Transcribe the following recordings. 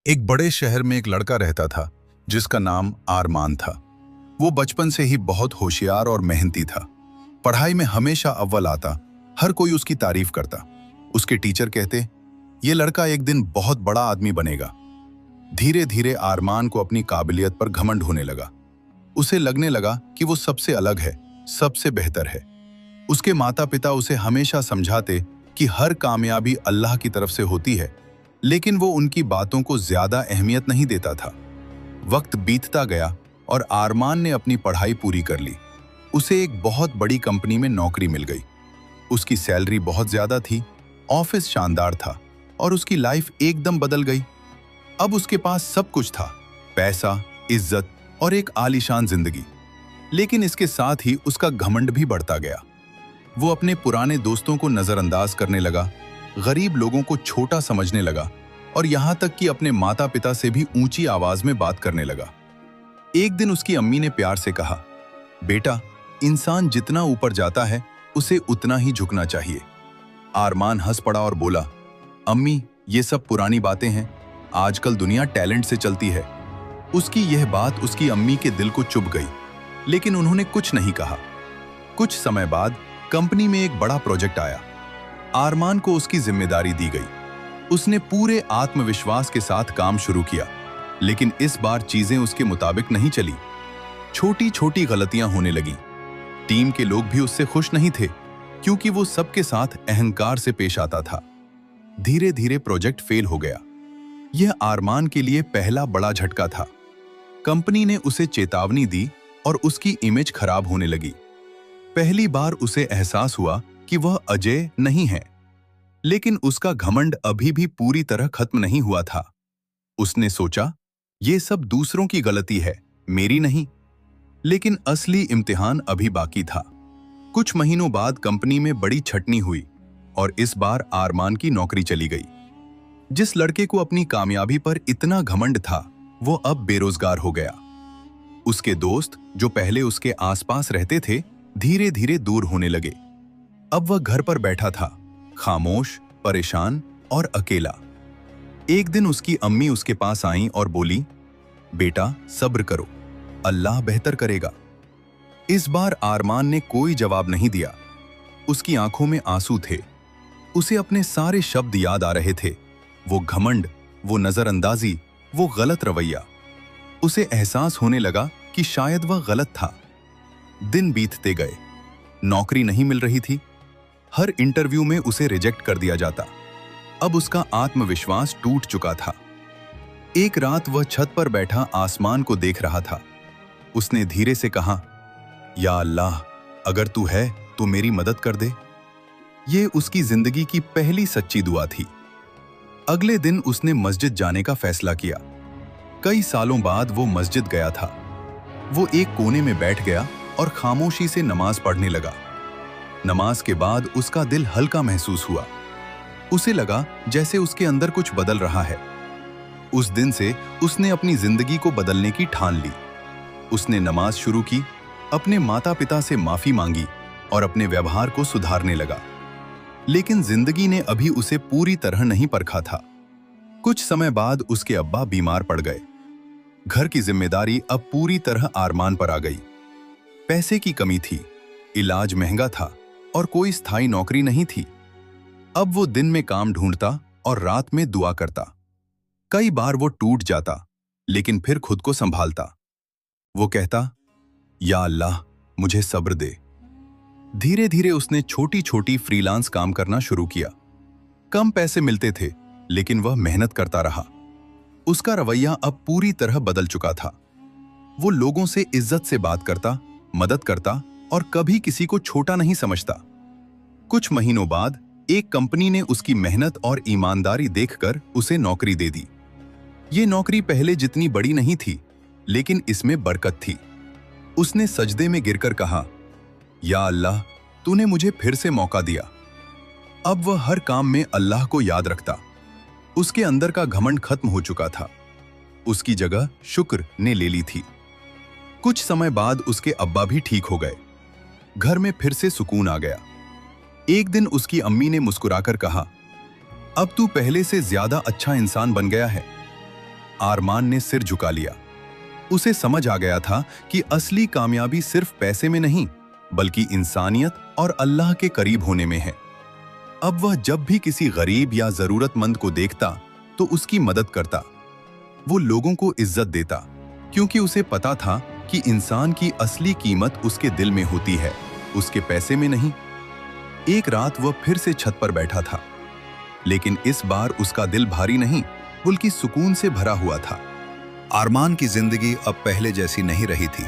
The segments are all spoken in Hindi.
एक बड़े शहर में एक लड़का रहता था जिसका नाम आरमान था। वो बचपन से ही बहुत होशियार और मेहनती था। पढ़ाई में हमेशा अव्वल आता। हर कोई उसकी तारीफ करता। उसके टीचर कहते, ये लड़का एक दिन बहुत बड़ा आदमी बनेगा। धीरे धीरे आरमान को अपनी काबिलियत पर घमंड होने लगा। उसे लगने लगा कि वो सबसे अलग है, सबसे बेहतर है। उसके माता पिता उसे हमेशा समझाते कि हर कामयाबी अल्लाह की तरफ से होती है, लेकिन वो उनकी बातों को ज्यादा अहमियत नहीं देता था। वक्त बीतता गया और आरमान ने अपनी पढ़ाई पूरी कर ली। उसे एक बहुत बड़ी कंपनी में नौकरी मिल गई। उसकी सैलरी बहुत ज्यादा थी, ऑफिस शानदार था और उसकी लाइफ एकदम बदल गई। अब उसके पास सब कुछ था, पैसा, इज्जत और एक आलीशान जिंदगी। लेकिन इसके साथ ही उसका घमंड भी बढ़ता गया। वो अपने पुराने दोस्तों को नजरअंदाज करने लगा, गरीब लोगों को छोटा समझने लगा और यहां तक कि अपने माता पिता से भी ऊंची आवाज में बात करने लगा। एक दिन उसकी अम्मी ने प्यार से कहा, बेटा, इंसान जितना ऊपर जाता है उसे उतना ही झुकना चाहिए। आरमान हंस पड़ा और बोला, अम्मी, ये सब पुरानी बातें हैं। आजकल दुनिया टैलेंट से चलती है। उसकी यह बात उसकी अम्मी के दिल को चुभ गई, लेकिन उन्होंने कुछ नहीं कहा। कुछ समय बाद कंपनी में एक बड़ा प्रोजेक्ट आया। आरमान को उसकी जिम्मेदारी दी गई। उसने पूरे आत्मविश्वास के साथ काम शुरू किया, लेकिन इस बार चीजें उसके मुताबिक नहीं चली। छोटी छोटी गलतियां होने लगी। टीम के लोग भी उससे खुश नहीं थे, क्योंकि वो सबके साथ अहंकार से पेश आता था। धीरे धीरे प्रोजेक्ट फेल हो गया। यह आरमान के लिए पहला बड़ा झटका था। कंपनी ने उसे चेतावनी दी और उसकी इमेज खराब होने लगी। पहली बार उसे एहसास हुआ कि वह अजय नहीं है, लेकिन उसका घमंड अभी भी पूरी तरह खत्म नहीं हुआ था। उसने सोचा, ये सब दूसरों की गलती है, मेरी नहीं। लेकिन असली इम्तिहान अभी बाकी था। कुछ महीनों बाद कंपनी में बड़ी छटनी हुई और इस बार आरमान की नौकरी चली गई। जिस लड़के को अपनी कामयाबी पर इतना घमंड था, वो अब बेरोजगार हो गया। उसके दोस्त, जो पहले उसके आसपास रहते थे, धीरे धीरे दूर होने लगे। अब वह घर पर बैठा था, खामोश, परेशान और अकेला। एक दिन उसकी अम्मी उसके पास आईं और बोली, बेटा, सब्र करो, अल्लाह बेहतर करेगा। इस बार आरमान ने कोई जवाब नहीं दिया। उसकी आंखों में आंसू थे। उसे अपने सारे शब्द याद आ रहे थे, वो घमंड, वो नजरअंदाजी, वो गलत रवैया। उसे एहसास होने लगा कि शायद वह गलत था। दिन बीतते गए, नौकरी नहीं मिल रही थी। हर इंटरव्यू में उसे रिजेक्ट कर दिया जाता। अब उसका आत्मविश्वास टूट चुका था। एक रात वह छत पर बैठा आसमान को देख रहा था। उसने धीरे से कहा, या अल्लाह, अगर तू है तो मेरी मदद कर दे। ये उसकी जिंदगी की पहली सच्ची दुआ थी। अगले दिन उसने मस्जिद जाने का फैसला किया। कई सालों बाद वो मस्जिद गया था। वो एक कोने में बैठ गया और खामोशी से नमाज पढ़ने लगा। नमाज के बाद उसका दिल हल्का महसूस हुआ। उसे लगा जैसे उसके अंदर कुछ बदल रहा है। उस दिन से उसने अपनी जिंदगी को बदलने की ठान ली। उसने नमाज शुरू की, अपने माता पिता से माफी मांगी और अपने व्यवहार को सुधारने लगा। लेकिन जिंदगी ने अभी उसे पूरी तरह नहीं परखा था। कुछ समय बाद उसके अब्बा बीमार पड़ गए। घर की जिम्मेदारी अब पूरी तरह आरमान पर आ गई। पैसे की कमी थी, इलाज महंगा था और कोई स्थायी नौकरी नहीं थी। अब वो दिन में काम ढूंढता और रात में दुआ करता। कई बार वो टूट जाता, लेकिन फिर खुद को संभालता। वो कहता, या अल्लाह, मुझे सब्र दे। धीरे धीरे उसने छोटी छोटी फ्रीलांस काम करना शुरू किया। कम पैसे मिलते थे, लेकिन वह मेहनत करता रहा। उसका रवैया अब पूरी तरह बदल चुका था। वो लोगों से इज्जत से बात करता, मदद करता और कभी किसी को छोटा नहीं समझता। कुछ महीनों बाद एक कंपनी ने उसकी मेहनत और ईमानदारी देखकर उसे नौकरी दे दी। ये नौकरी पहले जितनी बड़ी नहीं थी, लेकिन इसमें बरकत थी। उसने सजदे में गिरकर कहा, या अल्लाह, तूने मुझे फिर से मौका दिया। अब वह हर काम में अल्लाह को याद रखता। उसके अंदर का घमंड खत्म हो चुका था। उसकी जगह शुक्र ने ले ली थी। कुछ समय बाद उसके अब्बा भी ठीक हो गए। घर में फिर से सुकून आ गया। एक दिन उसकी अम्मी ने मुस्कुराकर कहा, अब तू पहले से ज्यादा अच्छा इंसान बन गया है। आरमान ने सिर झुका लिया। उसे समझ आ गया था कि असली कामयाबी सिर्फ पैसे में नहीं, बल्कि इंसानियत और अल्लाह के करीब होने में है। अब वह जब भी किसी गरीब या जरूरतमंद को देखता तो उसकी मदद करता। वो लोगों को इज्जत देता, क्योंकि उसे पता था कि इंसान की असली कीमत उसके दिल में होती है, उसके पैसे में नहीं। एक रात वह फिर से छत पर बैठा था, लेकिन इस बार उसका दिल भारी नहीं, बल्कि सुकून से भरा हुआ था। आरमान की जिंदगी अब पहले जैसी नहीं रही थी।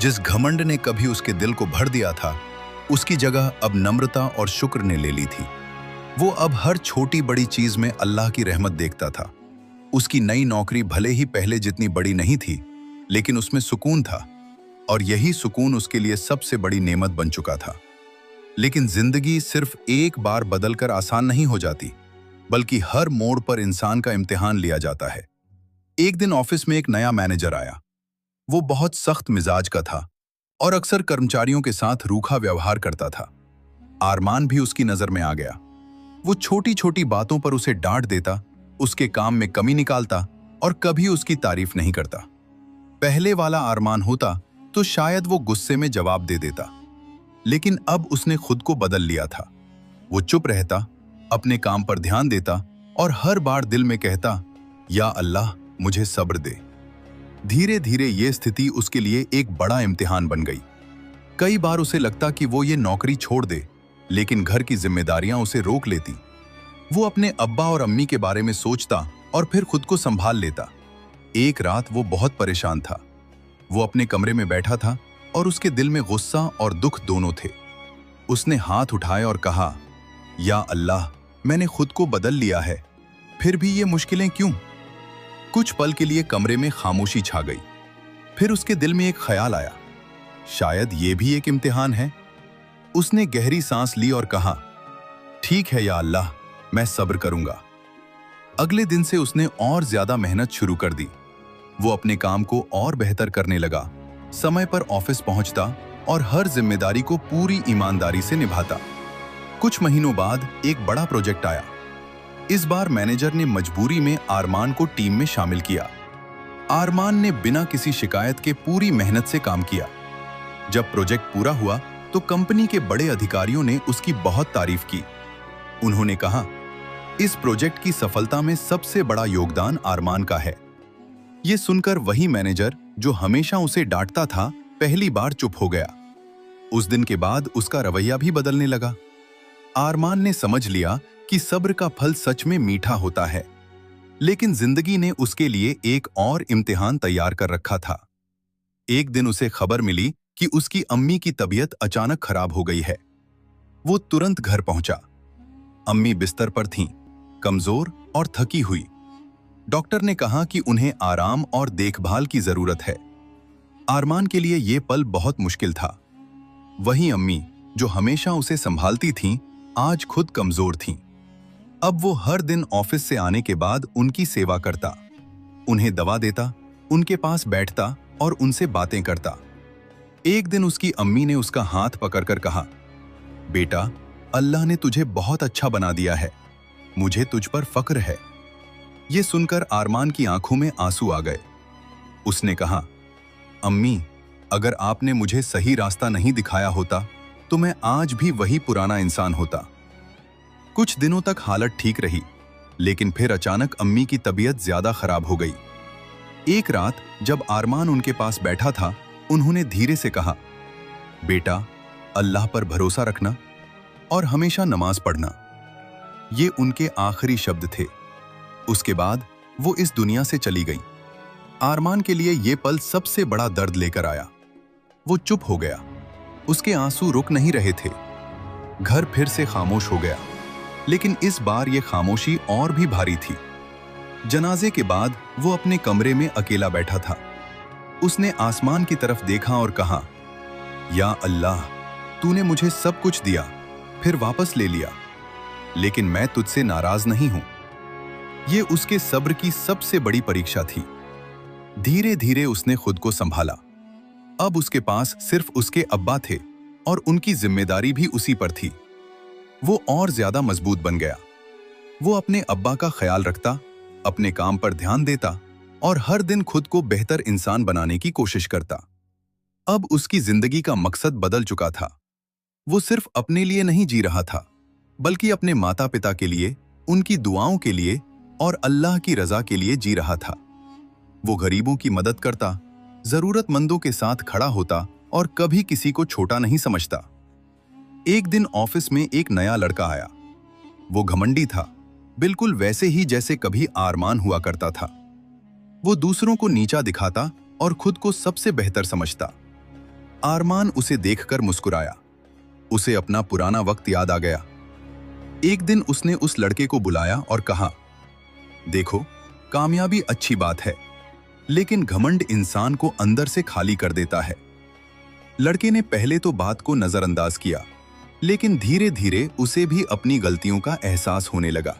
जिस घमंड ने कभी उसके दिल को भर दिया था, उसकी जगह अब नम्रता और शुक्र ने ले ली थी। वो अब हर छोटी बड़ी चीज में अल्लाह की रहमत देखता था। उसकी नई नौकरी भले ही पहले जितनी बड़ी नहीं थी, लेकिन उसमें सुकून था, और यही सुकून उसके लिए सबसे बड़ी नेमत बन चुका था। लेकिन जिंदगी सिर्फ एक बार बदलकर आसान नहीं हो जाती, बल्कि हर मोड़ पर इंसान का इम्तिहान लिया जाता है। एक दिन ऑफिस में एक नया मैनेजर आया। वो बहुत सख्त मिजाज का था और अक्सर कर्मचारियों के साथ रूखा व्यवहार करता था। आरमान भी उसकी नजर में आ गया। वो छोटी छोटी बातों पर उसे डांट देता, उसके काम में कमी निकालता और कभी उसकी तारीफ नहीं करता। पहले वाला आरमान होता तो शायद वो गुस्से में जवाब दे देता, लेकिन अब उसने खुद को बदल लिया था। वो चुप रहता, अपने काम पर ध्यान देता और हर बार दिल में कहता, या अल्लाह मुझे सब्र दे। धीरे धीरे ये स्थिति उसके लिए एक बड़ा इम्तिहान बन गई। कई बार उसे लगता कि वो ये नौकरी छोड़ दे, लेकिन घर की जिम्मेदारियां उसे रोक लेती। वो अपने अब्बा और अम्मी के बारे में सोचता और फिर खुद को संभाल लेता। एक रात वो बहुत परेशान था। वो अपने कमरे में बैठा था और उसके दिल में गुस्सा और दुख दोनों थे। उसने हाथ उठाए और कहा, या अल्लाह, मैंने खुद को बदल लिया है, फिर भी ये मुश्किलें क्यों? कुछ पल के लिए कमरे में खामोशी छा गई। फिर उसके दिल में एक ख्याल आया, शायद ये भी एक इम्तिहान है। उसने गहरी सांस ली और कहा, ठीक है या अल्लाह, मैं सब्र करूंगा। अगले दिन से उसने और ज्यादा मेहनत शुरू कर दी। वो अपने काम को और बेहतर करने लगा, समय पर ऑफिस पहुंचता और हर जिम्मेदारी को पूरी ईमानदारी से निभाता। कुछ महीनों बाद एक बड़ा प्रोजेक्ट आया। इस बार मैनेजर ने मजबूरी में आरमान को टीम में शामिल किया। आरमान ने बिना किसी शिकायत के पूरी मेहनत से काम किया। जब प्रोजेक्ट पूरा हुआ तो कंपनी के बड़े अधिकारियों ने उसकी बहुत तारीफ की। उन्होंने कहा, इस प्रोजेक्ट की सफलता में सबसे बड़ा योगदान आरमान का है। ये सुनकर वही मैनेजर जो हमेशा उसे डांटता था, पहली बार चुप हो गया। उस दिन के बाद उसका रवैया भी बदलने लगा। आरमान ने समझ लिया कि सब्र का फल सच में मीठा होता है। लेकिन जिंदगी ने उसके लिए एक और इम्तिहान तैयार कर रखा था। एक दिन उसे खबर मिली कि उसकी अम्मी की तबीयत अचानक खराब हो गई है। वो तुरंत घर पहुंचा। अम्मी बिस्तर पर थीं, कमजोर और थकी हुई। डॉक्टर ने कहा कि उन्हें आराम और देखभाल की जरूरत है। आरमान के लिए यह पल बहुत मुश्किल था। वही अम्मी जो हमेशा उसे संभालती थीं, आज खुद कमजोर थीं। अब वो हर दिन ऑफिस से आने के बाद उनकी सेवा करता, उन्हें दवा देता, उनके पास बैठता और उनसे बातें करता। एक दिन उसकी अम्मी ने उसका हाथ पकड़कर कहा, बेटा, अल्लाह ने तुझे बहुत अच्छा बना दिया है, मुझे तुझ पर फक्र है। ये सुनकर आरमान की आंखों में आंसू आ गए। उसने कहा, अम्मी, अगर आपने मुझे सही रास्ता नहीं दिखाया होता तो मैं आज भी वही पुराना इंसान होता। कुछ दिनों तक हालत ठीक रही, लेकिन फिर अचानक अम्मी की तबीयत ज्यादा खराब हो गई। एक रात जब आरमान उनके पास बैठा था, उन्होंने धीरे से कहा, बेटा, अल्लाह पर भरोसा रखना और हमेशा नमाज पढ़ना। ये उनके आखिरी शब्द थे। उसके बाद वो इस दुनिया से चली गई। आरमान के लिए ये पल सबसे बड़ा दर्द लेकर आया। वो चुप हो गया, उसके आंसू रुक नहीं रहे थे। घर फिर से खामोश हो गया, लेकिन इस बार ये खामोशी और भी भारी थी। जनाजे के बाद वो अपने कमरे में अकेला बैठा था। उसने आसमान की तरफ देखा और कहा, या अल्लाह, तूने मुझे सब कुछ दिया, फिर वापस ले लिया, लेकिन मैं तुझसे नाराज नहीं हूं। ये उसके सब्र की सबसे बड़ी परीक्षा थी। धीरे धीरे उसने खुद को संभाला। अब उसके पास सिर्फ उसके अब्बा थे और उनकी जिम्मेदारी भी उसी पर थी। वो और ज्यादा मजबूत बन गया। वो अपने अब्बा का ख्याल रखता, अपने काम पर ध्यान देता और हर दिन खुद को बेहतर इंसान बनाने की कोशिश करता। अब उसकी जिंदगी का मकसद बदल चुका था। वो सिर्फ अपने लिए नहीं जी रहा था, बल्कि अपने माता पिता के लिए, उनकी दुआओं के लिए और अल्लाह की रजा के लिए जी रहा था। वो गरीबों की मदद करता, जरूरतमंदों के साथ खड़ा होता और कभी किसी को छोटा नहीं समझता। एक दिन ऑफिस में एक नया लड़का आया। वो घमंडी था, बिल्कुल वैसे ही जैसे कभी आरमान हुआ करता था। वो दूसरों को नीचा दिखाता और खुद को सबसे बेहतर समझता। आरमान उसे देखकर मुस्कुराया। उसे अपना पुराना वक्त याद आ गया। एक दिन उसने उस लड़के को बुलाया और कहा, देखो, कामयाबी अच्छी बात है, लेकिन घमंड इंसान को अंदर से खाली कर देता है। लड़के ने पहले तो बात को नजरअंदाज किया, लेकिन धीरे धीरे उसे भी अपनी गलतियों का एहसास होने लगा।